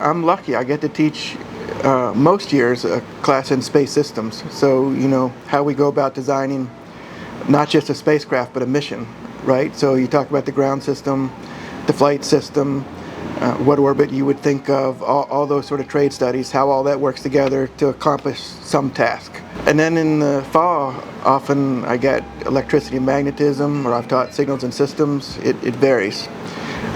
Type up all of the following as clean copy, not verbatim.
I'm lucky. I get to teach most years a class in space systems. So, how we go about designing not just a spacecraft, but a mission, right? So you talk about the ground system, the flight system, what orbit you would think of, all those sort of trade studies, how all that works together to accomplish some task. And then in the fall, often I get electricity and magnetism, or I've taught signals and systems. It varies.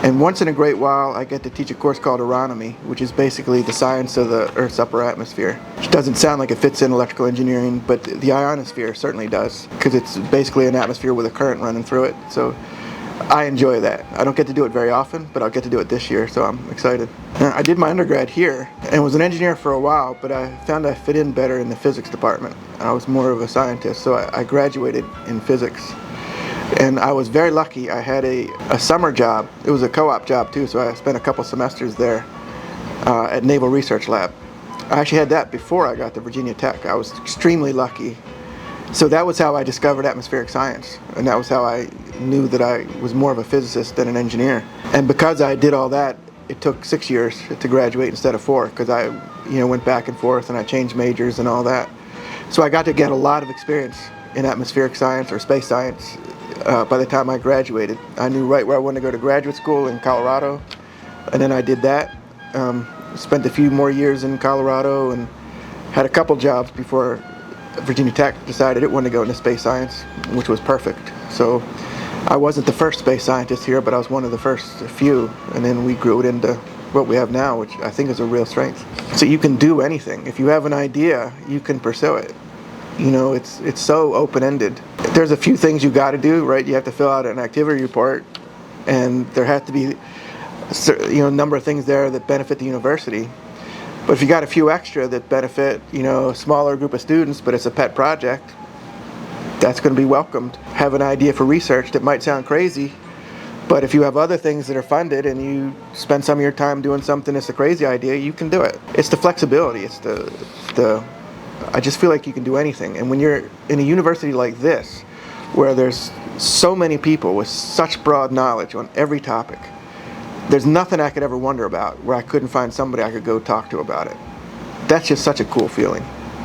And once in a great while, I get to teach a course called aeronomy, which is basically the science of the Earth's upper atmosphere. Which doesn't sound like it fits in electrical engineering, but the ionosphere certainly does, because it's basically an atmosphere with a current running through it. So I enjoy that. I don't get to do it very often, but I'll get to do it this year, so I'm excited. I did my undergrad here and was an engineer for a while, but I found I fit in better in the physics department. I was more of a scientist, so I graduated in physics. And I was very lucky. I had a summer job. It was a co-op job too, so I spent a couple semesters there at Naval Research Lab. I actually had that before I got to Virginia Tech. I was extremely lucky. So that was how I discovered atmospheric science, and that was how I knew that I was more of a physicist than an engineer. And because I did all that, it took 6 years to graduate instead of 4, because I went back and forth and I changed majors and all that. So I got to get a lot of experience in atmospheric science or space science. By the time I graduated, I knew right where I wanted to go to graduate school in Colorado, and then I did that. Spent a few more years in Colorado and had a couple jobs before Virginia Tech decided it wanted to go into space science, which was perfect. So I wasn't the first space scientist here, but I was one of the first few, and then we grew it into what we have now, which I think is a real strength. So you can do anything. If you have an idea, you can pursue it. It's so open-ended. There's a few things you got to do, right? You have to fill out an activity report, and there have to be a number of things there that benefit the university. But if you got a few extra that benefit a smaller group of students, but it's a pet project, that's going to be welcomed. Have an idea for research that might sound crazy, but if you have other things that are funded and you spend some of your time doing something that's a crazy idea, you can do it. It's the flexibility. It's the I just feel like you can do anything. And when you're in a university like this, where there's so many people with such broad knowledge on every topic, there's nothing I could ever wonder about where I couldn't find somebody I could go talk to about it. That's just such a cool feeling.